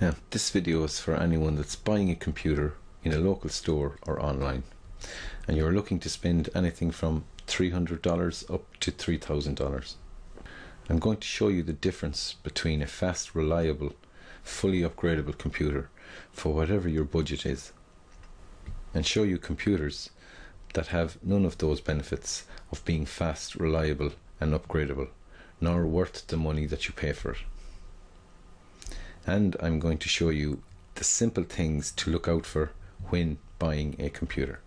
Now, this video is for anyone that's buying a computer in a local store or online, and you're looking to spend anything from $300 up to $3,000. I'm going to show you the difference between a fast, reliable, fully upgradable computer for whatever your budget is, and show you computers that have none of those benefits of being fast, reliable and upgradable, nor worth the money that you pay for it. And I'm going to show you the simple things to look out for when buying a computer.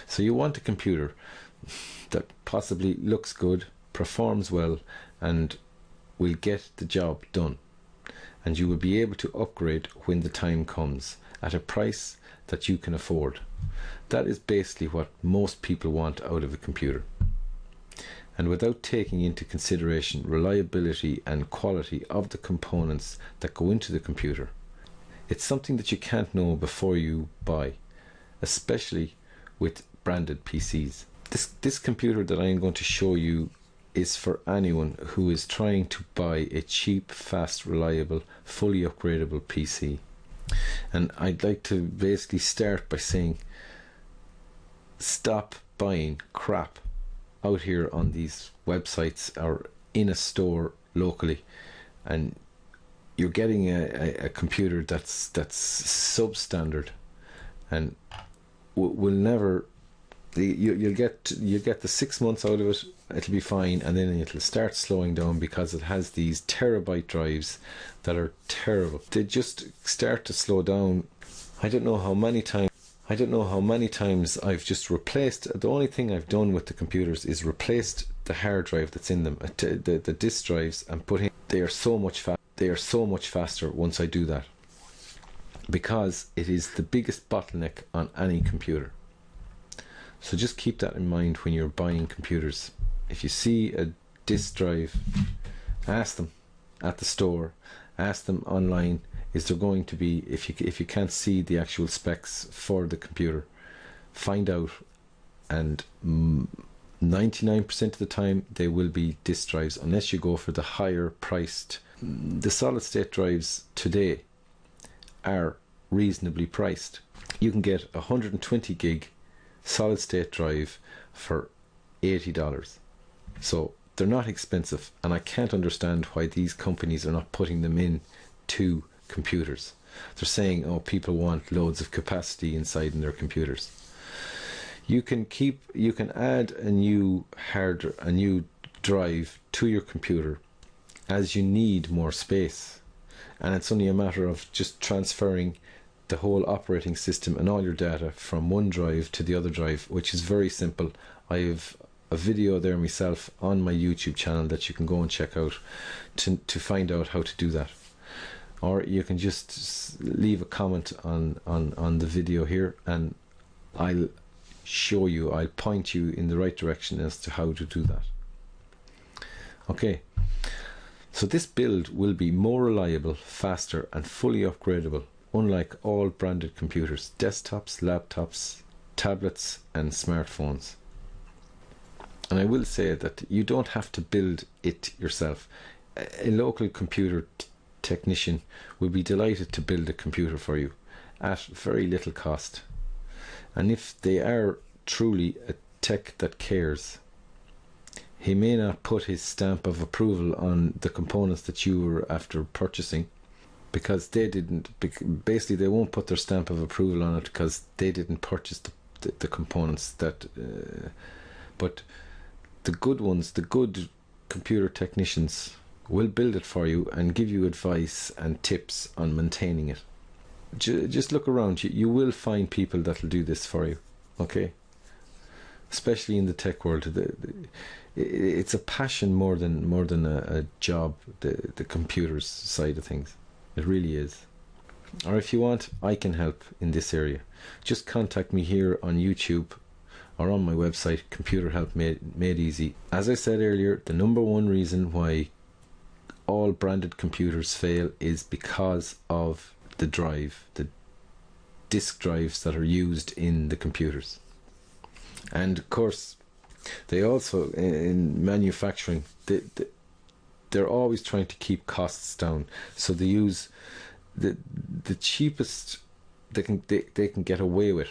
So you want a computer that possibly looks good, performs well, and will get the job done, and you will be able to upgrade when the time comes at a price that you can afford. That is basically what most people want out of a computer, and without taking into consideration reliability and quality of the components that go into the computer. It's something that you can't know before you buy, especially with branded PCs. This computer that I am going to show you is for anyone who is trying to buy a cheap, fast, reliable, fully upgradable PC. And I'd like to basically start by saying, stop buying crap out here on these websites or in a store locally, and you're getting a computer that's substandard and will never. You'll get the 6 months out of it. It'll be fine, and then it'll start slowing down because it has these terabyte drives that are terrible. They just start to slow down. I don't know how many times I've just replaced. The only thing I've done with the computers is replaced the hard drive that's in them, the disk drives, and put in. They are so much faster once I do that, because it is the biggest bottleneck on any computer. So just keep that in mind when you're buying computers. If you see a disk drive, ask them at the store, ask them online. Is there going to be, if you can't see the actual specs for the computer, find out, and 99% of the time they will be disk drives, unless you go for the higher priced. The solid state drives today are reasonably priced. You can get a 120 gig solid state drive for $80. So they're not expensive, and I can't understand why these companies are not putting them in to computers. They're saying, oh, people want loads of capacity inside in their computers. You can add a new drive to your computer as you need more space, and it's only a matter of just transferring the whole operating system and all your data from one drive to the other drive, which is very simple. I have a video there myself on my YouTube channel that you can go and check out to find out how to do that. Or you can just leave a comment on the video here, and I'll point you in the right direction as to how to do that. Okay, so this build will be more reliable, faster and fully upgradable, unlike all branded computers, desktops, laptops, tablets and smartphones. And I will say that you don't have to build it yourself. A local computer technician will be delighted to build a computer for you at very little cost. And if they are truly a tech that cares, he may not put his stamp of approval on the components that you were after purchasing, because they didn't. Basically, they won't put their stamp of approval on it because they didn't purchase the components that. But the good ones, the good computer technicians, will build it for you and give you advice and tips on maintaining it. Just look around. You will find people that will do this for you. Okay. Especially in the tech world, it's a passion more than a job. The computers side of things. It really is. Or if you want, I can help in this area. Just contact me here on YouTube or on my website, Computer Help Made Easy. As I said earlier, the number one reason why all branded computers fail is because of the disk drives that are used in the computers. And of course, they also, in manufacturing, they're always trying to keep costs down, so they use the cheapest they can get away with.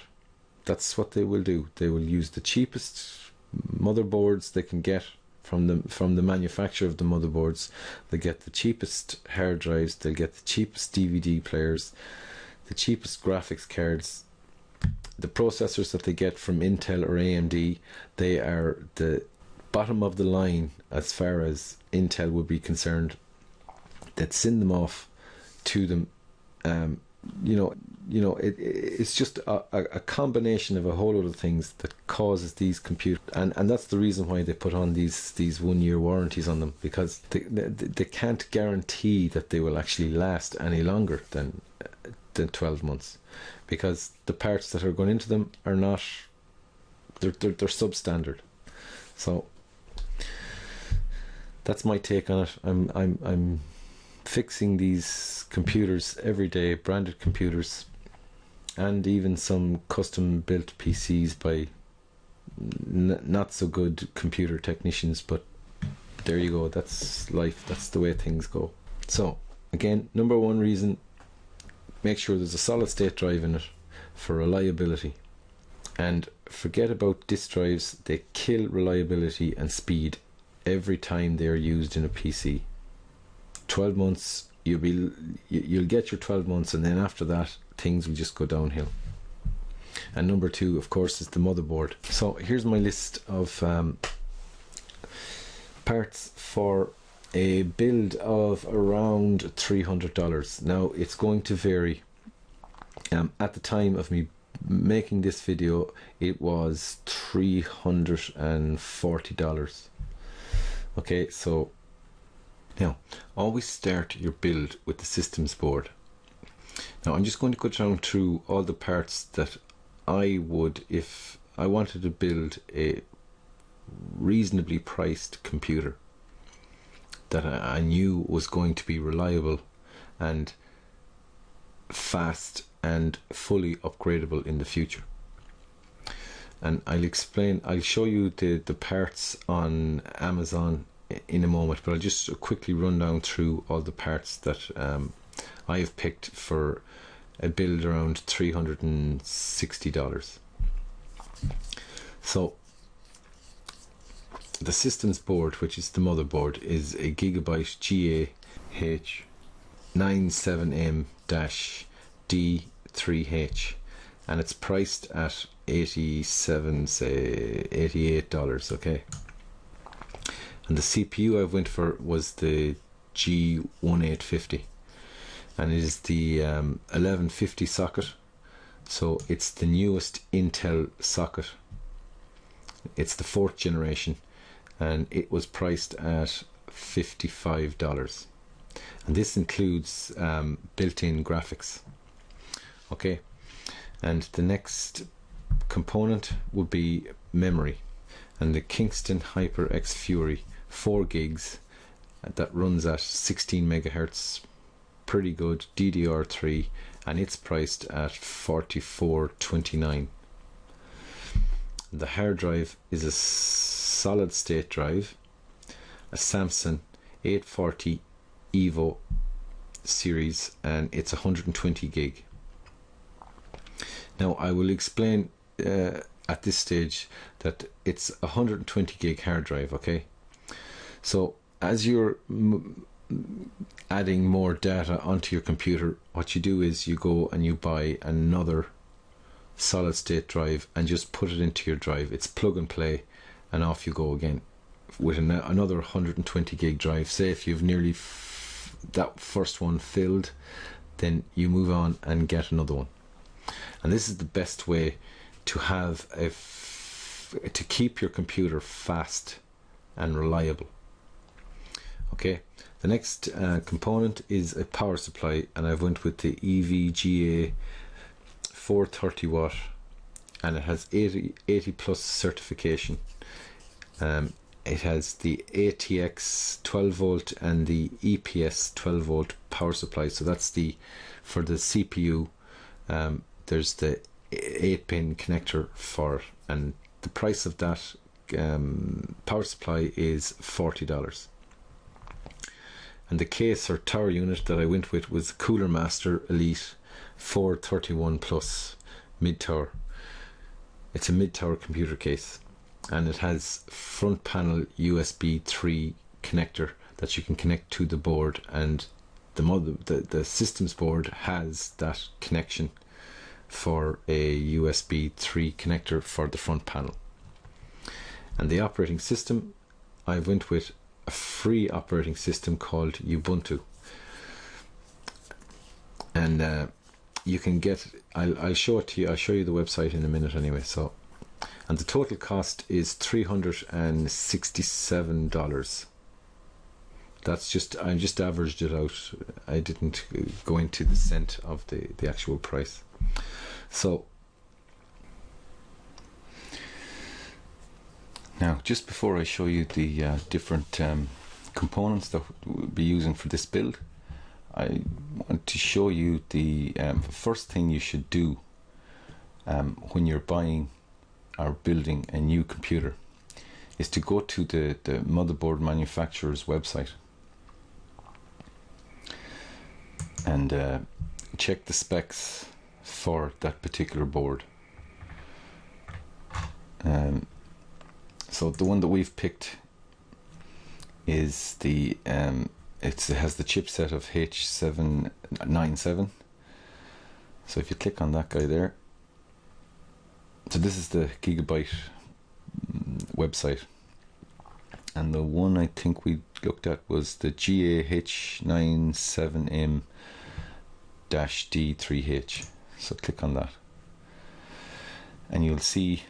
That's what they will do. They will use the cheapest motherboards they can get from the manufacturer of the motherboards. They get the cheapest hard drives, they'll get the cheapest DVD players, the cheapest graphics cards. The processors that they get from Intel or AMD, they are the bottom of the line as far as Intel would be concerned. They'd send them off to them. It's just a combination of a whole lot of things that causes these computers, and that's the reason why they put on these 1 year warranties on them, because they can't guarantee that they will actually last any longer than 12 months, because the parts that are going into them are not, they're substandard. So that's my take on it. I'm fixing these computers every day, branded computers, and even some custom built PCs by not so good computer technicians, but there you go, that's life, that's the way things go. So again, number one reason, make sure there's a solid state drive in it for reliability, and forget about disk drives. They kill reliability and speed every time they are used in a PC. 12 months, you'll get your 12 months, and then after that things will just go downhill. And number two, of course, is the motherboard. So here's my list of parts for a build of around $300. Now it's going to vary. At the time of me making this video, it was $340. Okay, so now always start your build with the systems board. Now I'm just going to go down through all the parts that I would, if I wanted to build a reasonably priced computer that I knew was going to be reliable and fast and fully upgradable in the future. And I'll show you the parts on Amazon in a moment, but I'll just quickly run down through all the parts that I have picked for a build around $360. So the systems board, which is the motherboard, is a Gigabyte GA-97M-D3H, and it's priced at $88. Okay, and the CPU I went for was the G1850, and it is the 1150 socket. So it's the newest Intel socket. It's the 4th generation, and it was priced at $55, and this includes built-in graphics. Okay, and the next component would be memory, and the Kingston HyperX Fury 4 gigs that runs at 16 megahertz, pretty good, DDR3, and it's priced at $44.29. The hard drive is a solid state drive, a Samsung 840 Evo series, and it's 120 gig. Now I will explain at this stage that it's a 120 gig hard drive. Okay, so as you're adding more data onto your computer, what you do is you go and you buy another solid state drive and just put it into your drive. It's plug and play, and off you go again with another 120 gig drive. Say if you've nearly that first one filled, then you move on and get another one. And this is the best way to have to keep your computer fast and reliable. Okay, the next component is a power supply, and I've went with the EVGA 430 watt, and it has 80 plus certification. It has the ATX 12 volt and the EPS 12 volt power supply. So that's for the CPU. There's the 8-pin connector for it, and the price of that power supply is $40. And the case or tower unit that I went with was Cooler Master Elite 431 Plus mid-tower. It's a mid-tower computer case, and it has front panel USB 3 connector that you can connect to the board, and the systems board has that connection for a USB 3 connector for the front panel. And the operating system, I went with a free operating system called Ubuntu, and you can get, I'll show it to you, I'll show you the website in a minute anyway. So, and the total cost is $367. That's just, I just averaged it out. I didn't go into the cent of the actual price. So now, just before I show you the different components that we'll be using for this build, I want to show you the first thing you should do when you're buying or building a new computer is to go to the motherboard manufacturer's website and check the specs for that particular board. So the one that we've picked is the it has the chipset of H797. So if you click on that guy there, so this is the Gigabyte website, and the one I think we looked at was the GAH97M-D3H. So click on that, and you'll see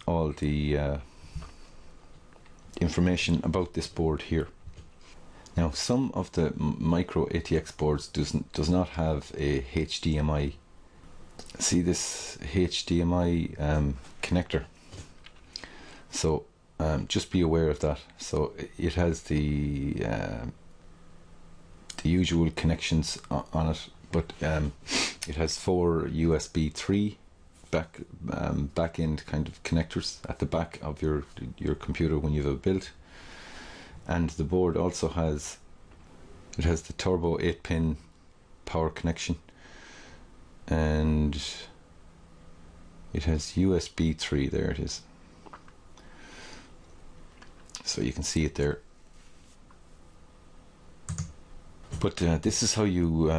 all the information about this board here. Now, some of the micro ATX boards does not have a HDMI. See this HDMI connector? So just be aware of that. So it has the usual connections on it, but it has 4 USB 3 back end kind of connectors at the back of your computer when you have it built. And the board also has the turbo 8-pin power connection, and it has USB 3. There it is. So you can see it there. But this is how you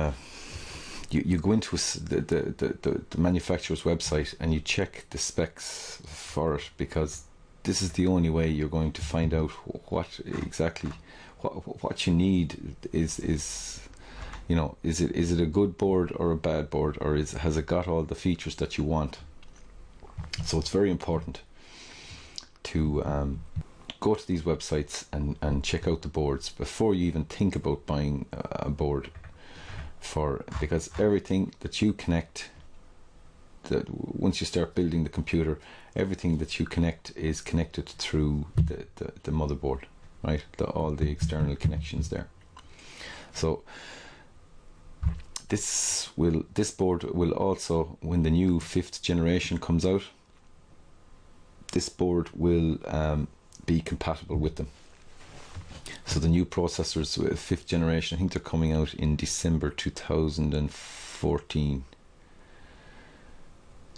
go into the manufacturer's website and you check the specs for it, because this is the only way you're going to find out what exactly what you need is you know, is it a good board or a bad board, or has it got all the features that you want. So it's very important to go to these websites and check out the boards before you even think about buying a board, because everything that you connect, that once you start building the computer, everything that you connect is connected through the motherboard, right? All the external connections there. So this board will also, when the new 5th generation comes out, this board will be compatible with them. So the new processors with 5th generation, I think they're coming out in December 2014,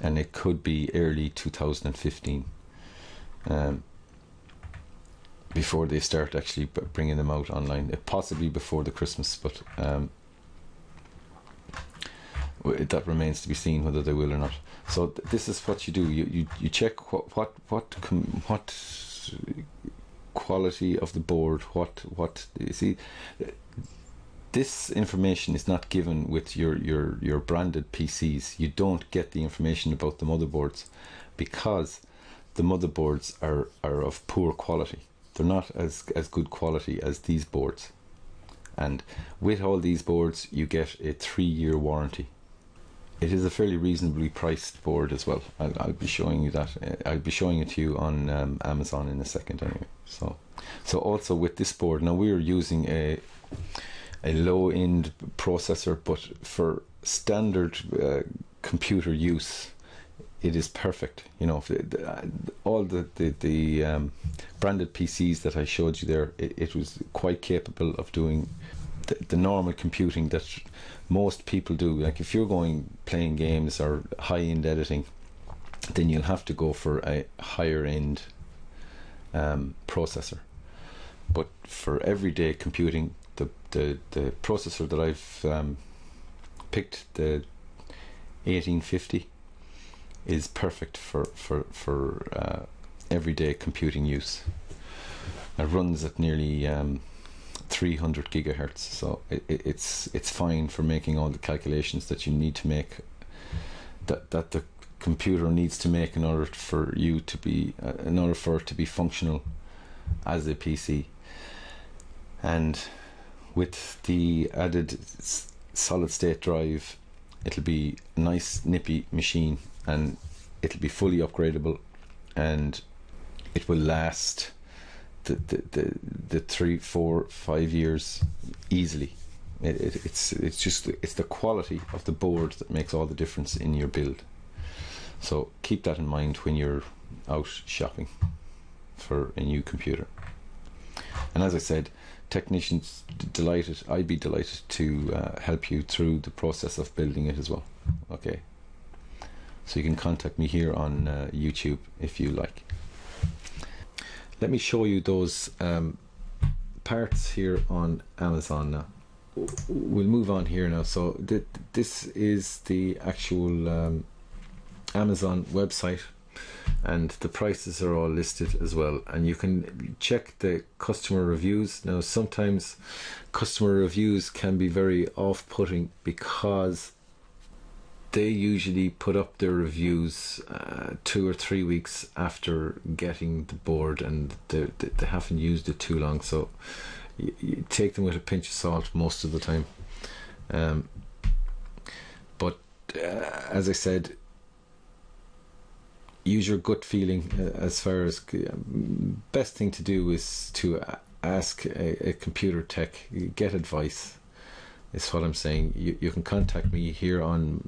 and it could be early 2015 before they start actually bringing them out online, possibly before the Christmas, but that remains to be seen whether they will or not. So this is what you do. You check what quality of the board, what you see. This information is not given with your branded PCs. You don't get the information about the motherboards, because the motherboards are of poor quality. They're not as good quality as these boards. And with all these boards, you get a 3-year warranty. It is a fairly reasonably priced board as well. I'll be showing you that. I'll be showing it to you on Amazon in a second anyway. So also with this board, now we are using a low-end processor, but for standard computer use, it is perfect. You know, all the branded PCs that I showed you there, it was quite capable of doing the normal computing that most people do. Like if you're playing games or high-end editing, then you'll have to go for a higher end processor. But for everyday computing, the processor that I've picked, the 1850, is perfect for everyday computing use. It runs at nearly 300 gigahertz, so it's fine for making all the calculations that you need to make, that the computer needs to make in order for you to be in order for it to be functional as a PC. And with the added solid state drive, it'll be a nice nippy machine, and it'll be fully upgradable, and it will last the 3, 4, 5 years easily. It's the quality of the board that makes all the difference in your build. So keep that in mind when you're out shopping for a new computer. And as I said, technicians delighted, I'd be delighted to help you through the process of building it as well. Okay, so you can contact me here on YouTube if you like. Let me show you those parts here on Amazon now. We'll move on here now. So this is the actual Amazon website, and the prices are all listed as well, and you can check the customer reviews. Now sometimes customer reviews can be very off-putting because they usually put up their reviews 2 or 3 weeks after getting the board, and they haven't used it too long, so you take them with a pinch of salt most of the time. But as I said, use your gut feeling as far as best thing to do is to ask a computer tech, get advice, is what I'm saying. You can contact me here on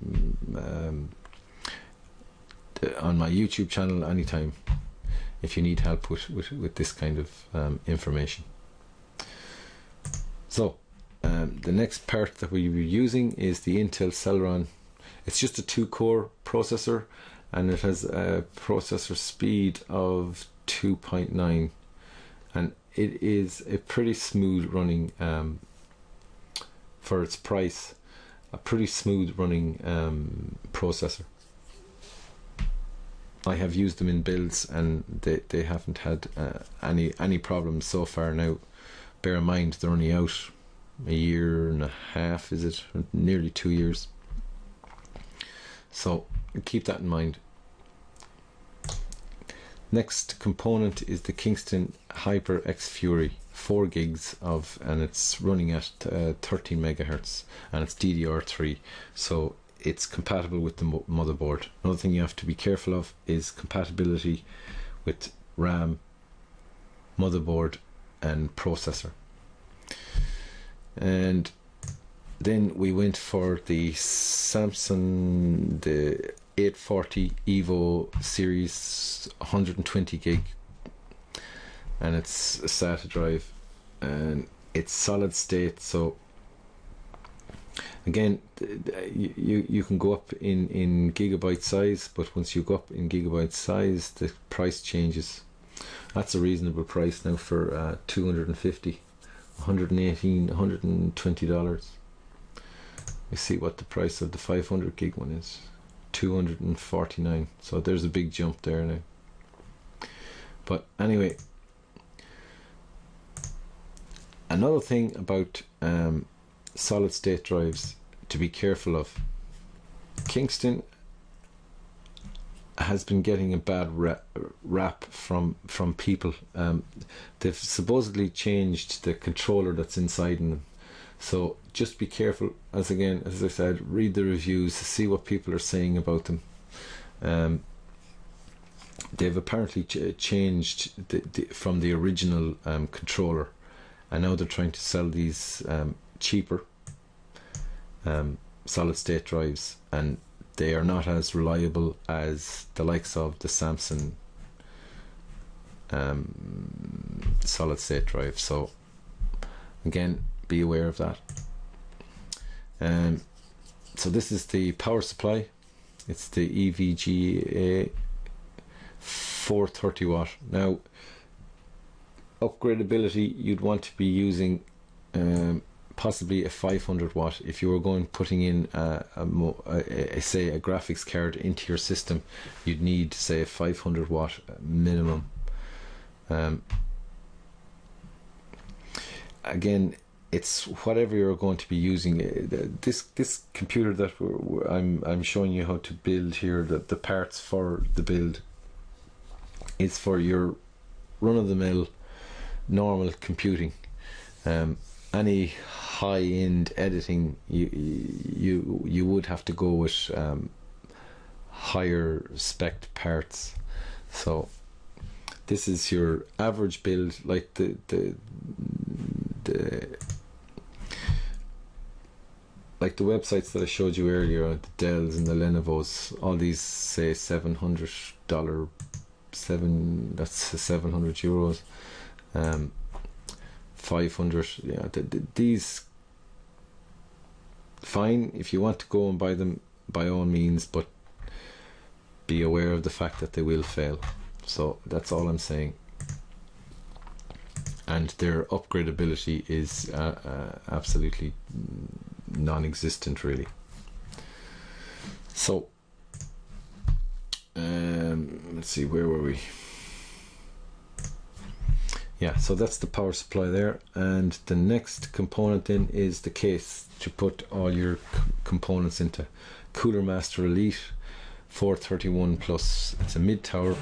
my YouTube channel anytime if you need help with this kind of information. So the next part that we'll be using is the Intel Celeron. It's just a 2-core processor, and it has a processor speed of 2.9, and it is a pretty smooth running, for its price, a pretty smooth running processor. I have used them in builds, and they haven't had any problems so far. Now bear in mind they're only out a year and a half, is it? Nearly 2 years. So keep that in mind. Next component is the Kingston HyperX Fury, 4 gigs of, and it's running at 13 megahertz, and it's DDR3, so it's compatible with the motherboard. Another thing you have to be careful of is compatibility with RAM, motherboard and processor. And then we went for the Samsung, the 840 Evo series, 120 gig, and it's a SATA drive, and it's solid state. So again, you can go up in gigabyte size, but once you go up in gigabyte size, the price changes. That's a reasonable price now for 250, 118, $120. We see what the price of the 500 gig one is. 249. So there's a big jump there now. But anyway, another thing about solid state drives to be careful of. Kingston has been getting a bad rap from people. They've supposedly changed the controller that's inside them. So just be careful. As I said, read the reviews, see what people are saying about them. They've apparently changed from the original controller, and now they're trying to sell these cheaper solid state drives, and they are not as reliable as the likes of the Samsung solid state drive. So again, be aware of that. So this is the power supply. It's the EVGA 430 watt. Now, upgradability, you'd want to be using possibly a 500 watt. If you were putting in say a graphics card into your system, you'd need, say, a 500 watt minimum. Again, it's whatever you're going to be using. This computer that I'm showing you how to build here, the parts for the build, is for your run-of-the-mill normal computing. Any high-end editing, you would have to go with higher spec parts. So this is your average build, like the websites that I showed you earlier, the Dells and the Lenovos, all these say $700, that's 700 euros, 500. Yeah, these, fine if you want to go and buy them, by all means, but be aware of the fact that they will fail. So that's all I'm saying. And their upgradability is absolutely non-existent, really. So let's see, where were we? Yeah, so that's the power supply there, and the next component then is the case to put all your components into. Cooler Master Elite 431 Plus. It's a mid-tower,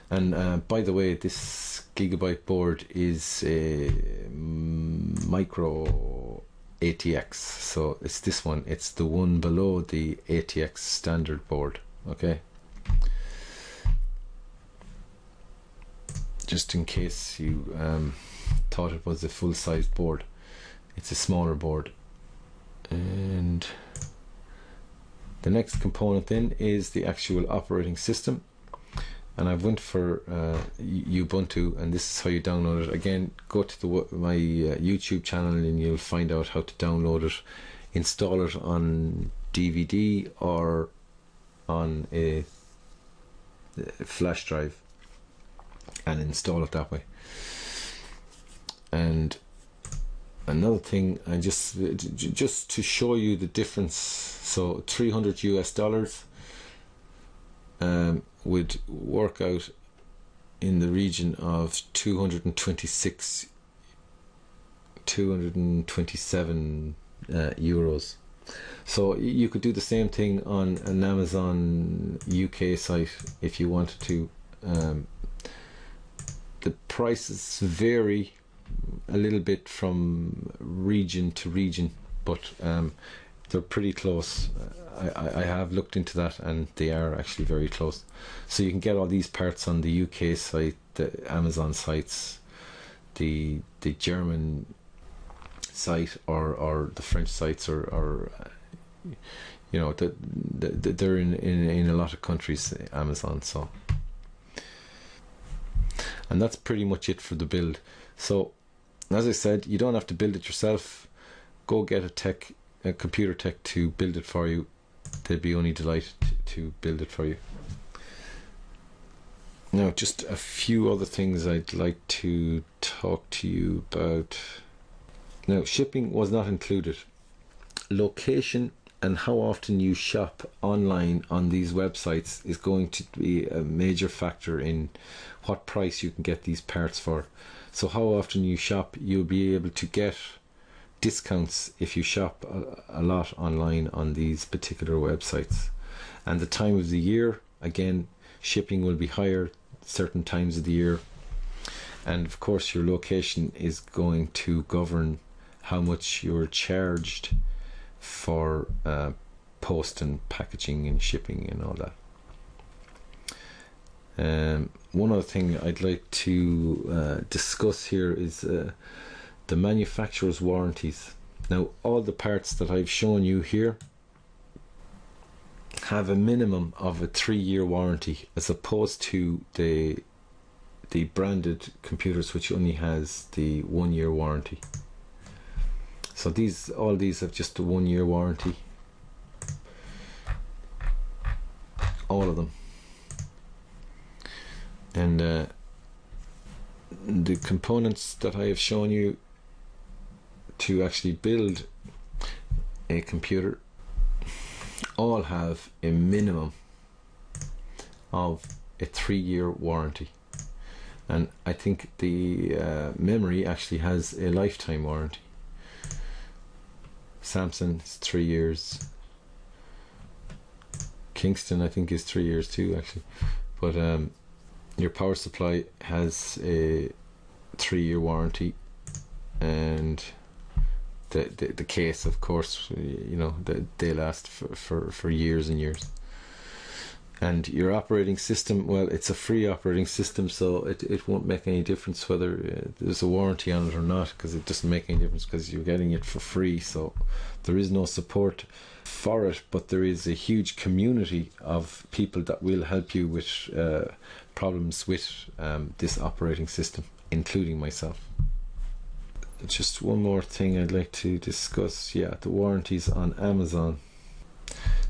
and by the way, this gigabyte board is a micro ATX, so it's this one. It's the one below the ATX standard board. Okay, just in case you thought it was a full-size board, it's a smaller board. And the next component then is the actual operating system, and I went for Ubuntu, and this is how you download it. Again, go to my YouTube channel and you'll find out how to download it, install it on DVD or on a flash drive, and install it that way. And another thing, I just to show you the difference, so $300 US would work out in the region of 227 euros. So you could do the same thing on an Amazon UK site if you wanted to. The prices vary a little bit from region to region, but they're pretty close. I have looked into that, and they are actually very close. So you can get all these parts on the UK site, the Amazon sites, the German site, or the French sites, or you know, they're in a lot of countries, Amazon. So, and that's pretty much it for the build. So as I said, you don't have to build it yourself. Go get a computer tech to build it for you. They'd be only delighted to build it for you. Now, just a few other things I'd like to talk to you about. Now, shipping was not included. Location and how often you shop online on these websites is going to be a major factor in what price you can get these parts for. So how often you shop, you'll be able to get discounts if you shop a lot online on these particular websites. And the time of the year, again, shipping will be higher certain times of the year. And of course your location is going to govern how much you're charged for post and packaging and shipping and all that. One other thing I'd like to discuss here is the manufacturer's warranties. Now, all the parts that I've shown you here have a minimum of a 3-year warranty, as opposed to the branded computers, which only has the 1-year warranty. So all these have just a 1-year warranty, all of them. And the components that I have shown you to actually build a computer all have a minimum of a 3-year warranty. And I think the memory actually has a lifetime warranty. Samsung is 3 years. Kingston I think is 3 years too, actually. But your power supply has a 3-year warranty, and the case, of course, you know, they last for years and years. And your operating system, well, it's a free operating system, so it won't make any difference whether there's a warranty on it or not, because it doesn't make any difference, because you're getting it for free. So there is no support for it, but there is a huge community of people that will help you with problems with this operating system, including myself. Just one more thing I'd like to discuss, the warranties on Amazon.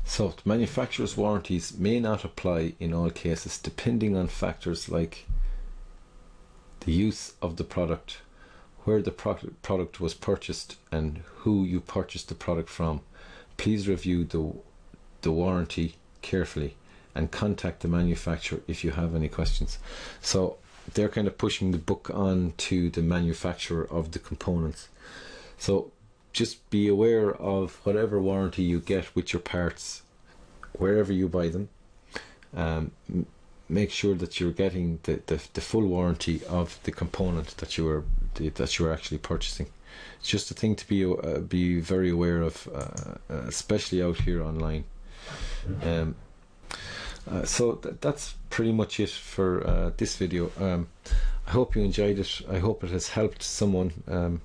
So the manufacturer's warranties may not apply in all cases, depending on factors like the use of the product, where the product was purchased, and who you purchased the product from. Please review the warranty carefully and contact the manufacturer if you have any questions. So they're kind of pushing the book on to the manufacturer of the components. So just be aware of whatever warranty you get with your parts, wherever you buy them. Make sure that you're getting the full warranty of the component that you're actually purchasing. It's just a thing to be very aware of, especially out here online. So that's pretty much it for this video. I hope you enjoyed it. I hope it has helped someone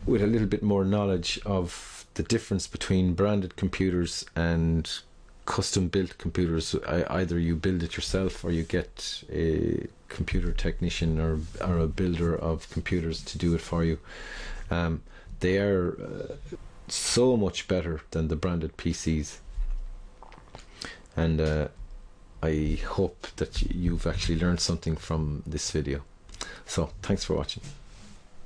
with a little bit more knowledge of the difference between branded computers and custom built computers. Either you build it yourself, or you get a computer technician or a builder of computers to do it for you. They are so much better than the branded PCs, and I hope that you've actually learned something from this video. So thanks for watching.